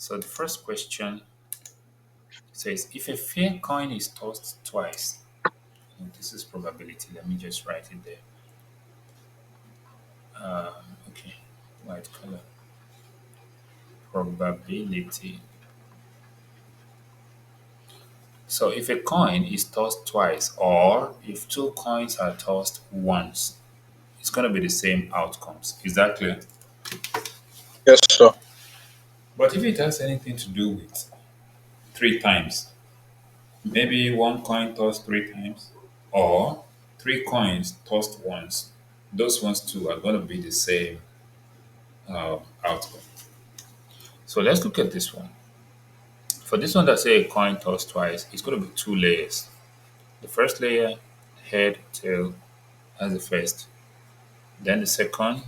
So the first question says, if a fair coin is tossed twice, this is probability. Let me just write it there. Okay, white color. Probability. So if a coin is tossed twice, or if two coins are tossed once, it's going to be the same outcomes. Is that clear? Yes, sir. But if it has anything to do with three times, maybe one coin tossed three times, or three coins tossed once, those ones too are going to be the same outcome. So let's look at this one. For this one that say a coin tossed twice, it's going to be two layers. The first layer, head, tail, as the first. Then the second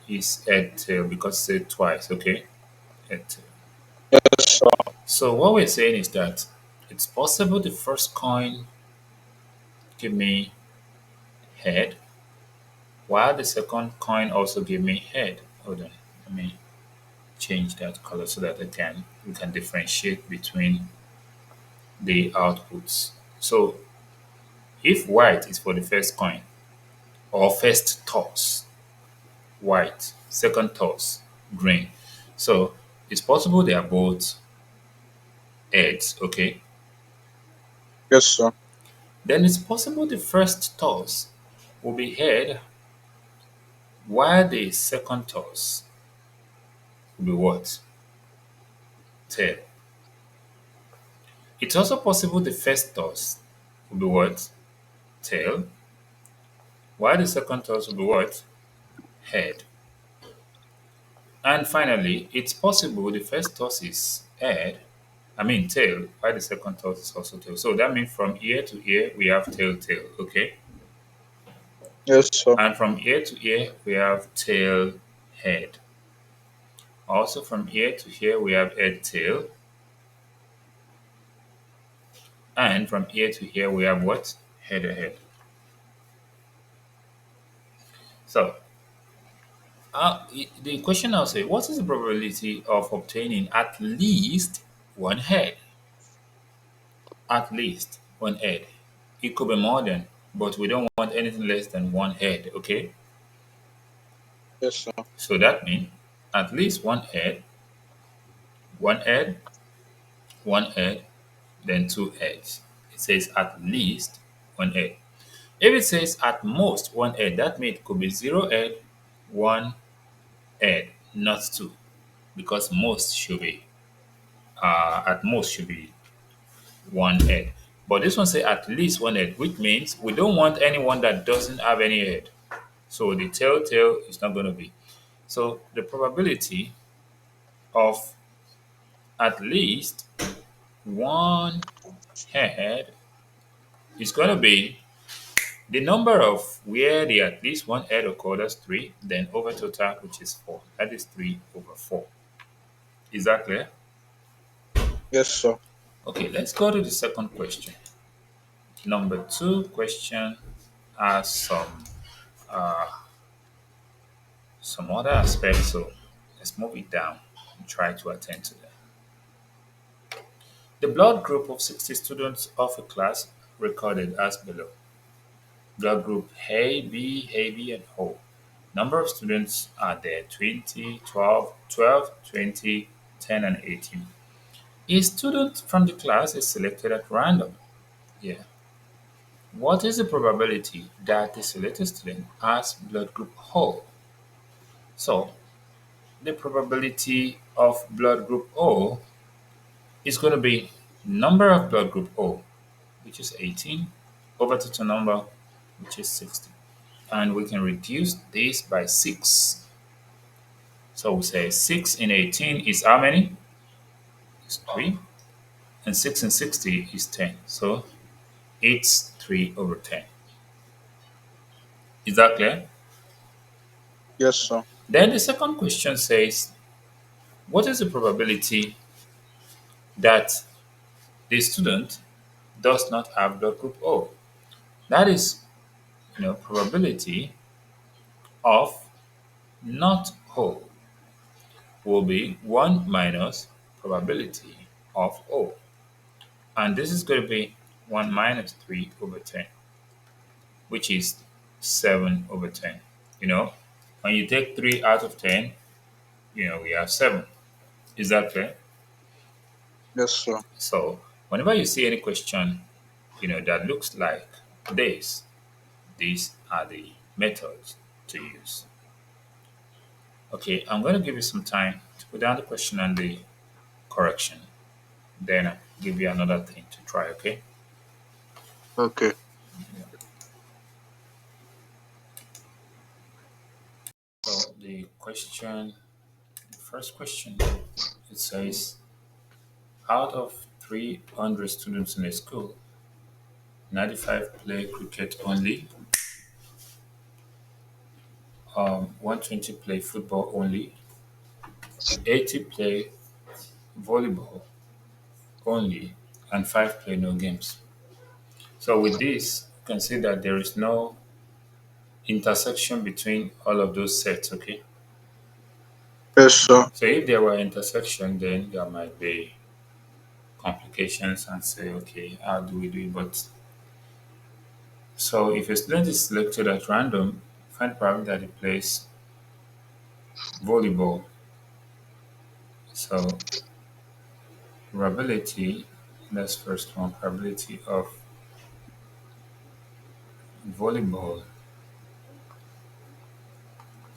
is head, tail because it's said twice, okay? Head, tail. Yes, sir. So what we're saying is that it's possible the first coin give me head, while the second coin also give me head. Hold on, let me change that color so that we can differentiate between the outputs. So if white is for the first coin or first toss, white, second toss, green. So it's possible they are both heads, okay? Yes, sir. Then it's possible the first toss will be head, while the second toss will be what? Tail. It's also possible the first toss will be what? Tail, while the second toss will be what? Head. And finally, it's possible the first toss is head, I mean tail, while the second toss is also tail. So that means from ear to ear we have tail, tail, okay? Yes, sir. And from ear to ear we have tail, head. Also from ear to ear we have head, tail. And from ear to ear we have what? Head, head. So the question now says, what is the probability of obtaining at least one head? At least one head. It could be more than, but we don't want anything less than one head, okay? Yes, sir. So that means at least one head, one head, then two heads. It says at least one head. If it says at most one head, that means it could be zero head, one head, not two, because most should be at most should be one head. But this one say at least one head, which means we don't want anyone that doesn't have any head. So the telltale is not going to be. So the probability of at least one head is going to be the number of where the at least one head occurred as 3, then over total, which is 4. That is 3 over 4. Is that clear? Yes, sir. Okay, let's go to the second question. Number two question has some other aspects, so let's move it down and try to attend to that. The blood group of 60 students of a class recorded as below. Blood group A, B, AB, and O. Number of students are there 20, 12, 20, 10, and 18. A student from the class is selected at random. Yeah. What is the probability that the selected student has blood group O? So, the probability of blood group O is going to be number of blood group O, which is 18, over total number, which is 60. And we can reduce this by 6. So we say 6 in 18 is how many? It's 3. And 6 in 60 is 10. So it's 3 over 10. Is that clear? Yes, sir. Then the second question says, what is the probability that the student does not have blood group O? That is, probability of not O will be 1 minus probability of O. And this is going to be 1 minus 3 over 10, which is 7 over 10. You know, when you take 3 out of 10, we have 7. Is that clear? Yes, sir. So whenever you see any question, that looks like this, these are the methods to use. Okay, I'm going to give you some time to put down the question and the correction. Then I'll give you another thing to try, okay? Okay. So the first question, it says, out of 300 students in a school, 95 play cricket only, 120 play football only, 80 play volleyball only, and 5 play no games. So with this, you can see that there is no intersection between all of those sets, okay? Yes, sir. So if there were intersection, then there might be complications and say, okay, how do we do it? But so if a student is selected at random, find probably that he plays volleyball. So probability, that's first one, probability of volleyball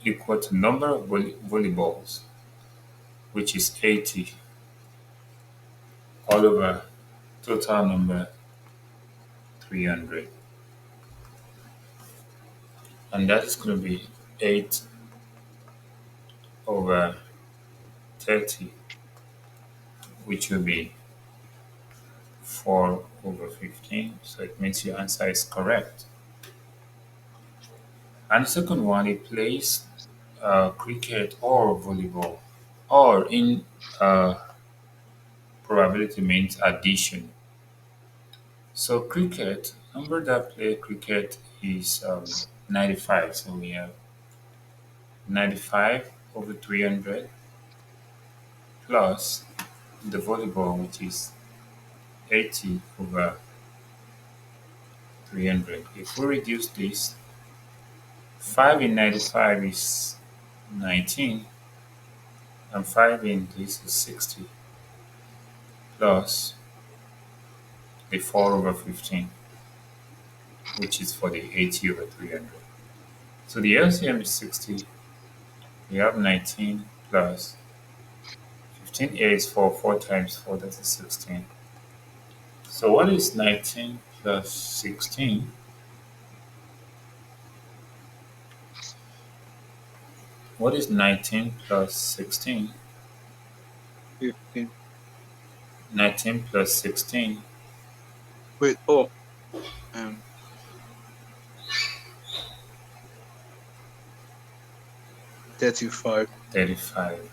equal to number of volleyballs, which is 80 all over total number 300. And that is going to be 8 over 30, which will be 4 over 15. So it means your answer is correct. And the second one, it plays cricket or volleyball. Or in probability means addition. So cricket, number that play cricket is 95. So we have 95 over 300 plus the volleyball, which is 80 over 300. If we reduce this, 5 in 95 is 19, and 5 in this is 60, plus the 4 over 15, which is for the 80 over 300. So the LCM is 60. We have 19 plus 15 here is 4. 4 times 4, that is 16. So what is 19 plus 16? What is 19 plus 16? 15. 19 plus 16, Wait, um, 35. 35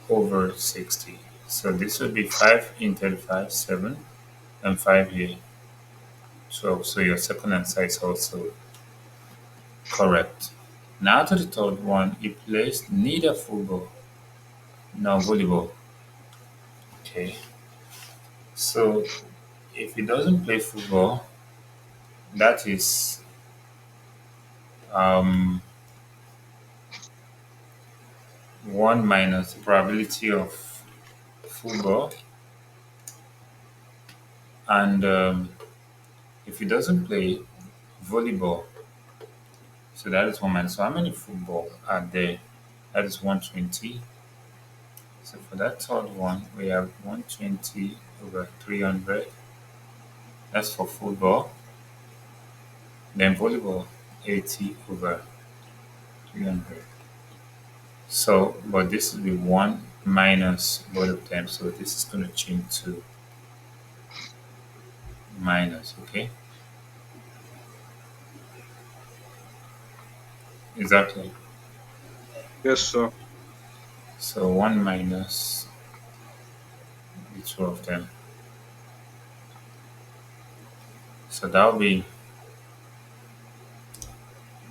over 60. So this would be 5 in 35, 7, and 5 here, 12. So your second answer is also correct. Now to the third one, he plays neither football nor volleyball. Okay. So if he doesn't play football, that is um, 1 minus the probability of football. And if he doesn't play volleyball, so that is 1 minus. So how many football are there? That is 120. So for that third one, we have 120 over 300. That's for football. Then volleyball, 80 over 300. So, but this will be 1 minus both of them. So this is going to change to minus, okay? Exactly. Yes, sir. So 1 minus the two of them. So that'll be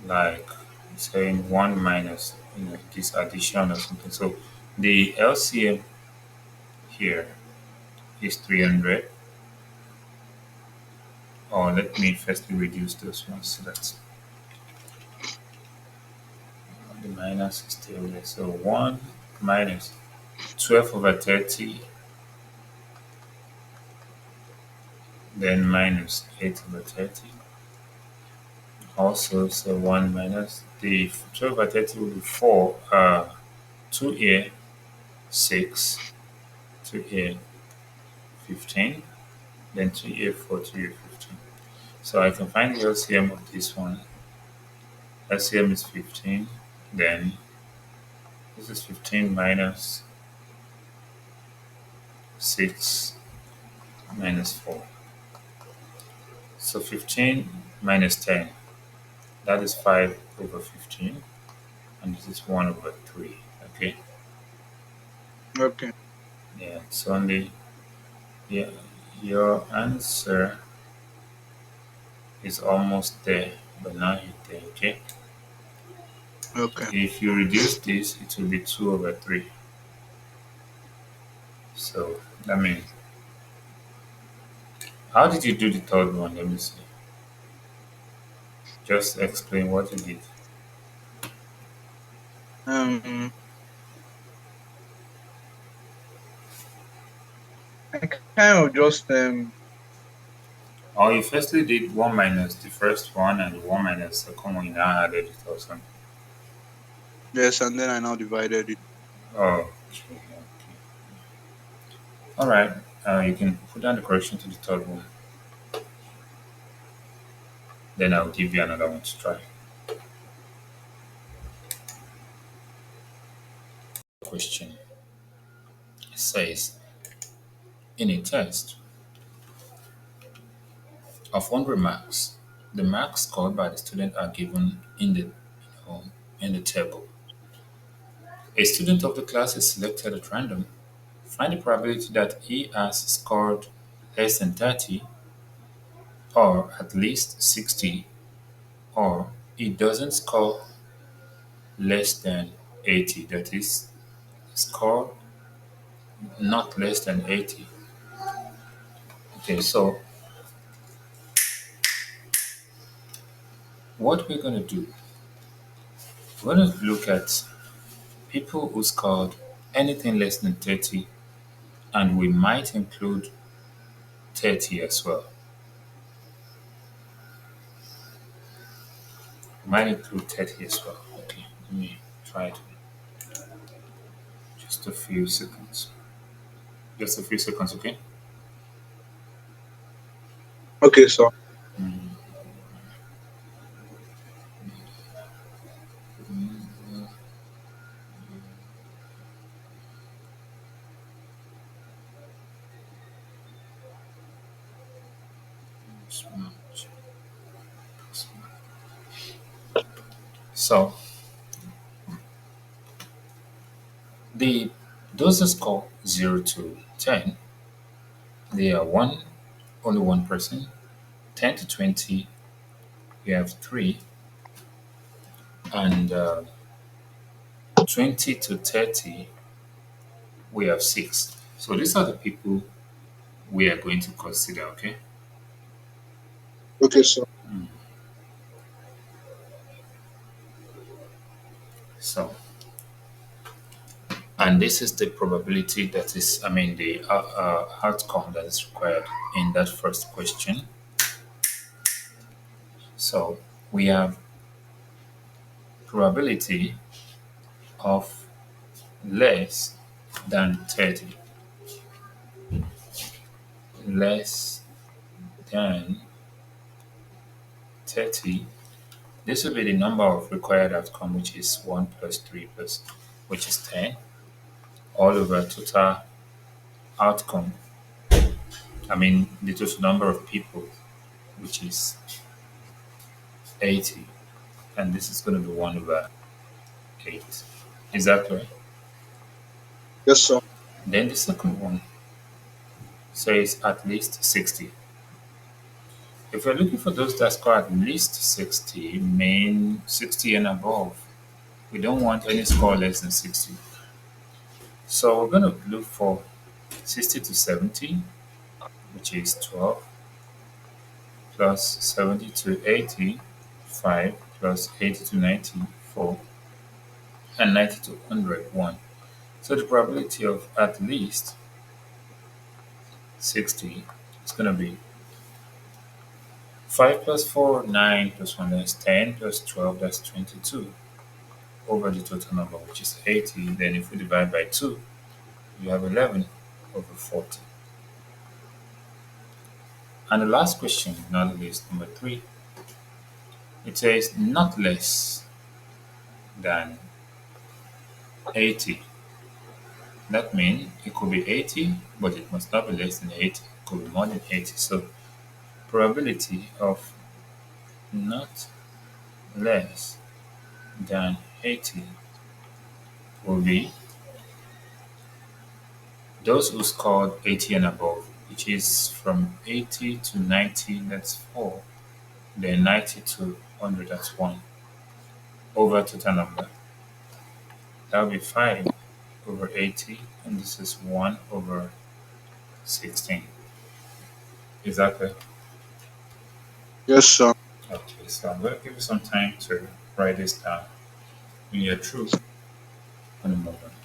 like saying 1 minus, this addition or something. So the LCM here is 300. Or let me firstly reduce those ones so that the minus is still there. So 1 minus 12 over 30, then minus 8 over 30. Also, so 1 minus the 12 over 30 will be 4, 2 here, 6, 2 here, 15, then 2 here, 4, 2 here, 15. So I can find the LCM of this one. LCM is 15, then this is 15 minus 6 minus 4. So 15 minus 10, that is 5 over 15, and this is 1 over 3. Okay, Okay. yeah, so only, yeah, your answer is almost there, but not yet there. Okay, Okay. if you reduce this, it will be 2 over 3. So that means, how did you do the third one? Let me see. Just explain what you did. Um, I kind of just Or you firstly did 1 minus the first one and 1 minus the second one, you now added it or something. yes, and then I now divided it. Oh, okay. All right. You can put down the correction to the third one. Then I'll give you another one to try. Question. It says, in a test of 100 marks, the marks scored by the student are given know, in the table. A student of the class is selected at random. Find the probability that he has scored less than 30, or at least 60, or he doesn't score less than 80. That is, score not less than 80. Okay, so what we're going to do, we're going to look at people who scored anything less than 30, and we might include 30 as well. We might include 30 as well. Okay, let me try it. Just a few seconds. Just a few seconds, okay? Okay, so So the those that score 0 to 10, they are only one person. 10 to 20, we have 3, and 20 to 30, we have 6. So these are the people we are going to consider, okay? okay, so So, and this is the probability that is, I mean, the outcome that is required in that first question. So we have probability of less than 30, less than 30. This will be the number of required outcome, which is 1 plus 3 plus, which is 10, all over total outcome. I mean, the total number of people, which is 80, and this is going to be 1 over 8. Is that correct? yes, so Then the second one says at least 60. If we're looking for those that score at least 60, mean 60 and above, we don't want any score less than 60. So we're going to look for 60 to 70, which is 12, plus 70 to 80, 5, plus 80 to 90, 4, and 90 to 100, 1. So the probability of at least 60 is going to be 5 plus 4, 9 plus 1, that's 10, plus 12, that's 22, over the total number, which is 80. Then if we divide by 2, you have 11 over 40. And the last question, not the least, number 3, it says not less than 80. That means it could be 80, but it must not be less than 80. It could be more than 80. So probability of not less than 80 will be those who scored 80 and above, which is from 80 to 90, that's 4. Then 90 to 100, that's 1. Over total number, that will be 5 over 80, and this is 1 over 16. Is that clear? Yes, sir. Okay, so I'm going to give you some time to write this down. When you're through, I'm going to move on.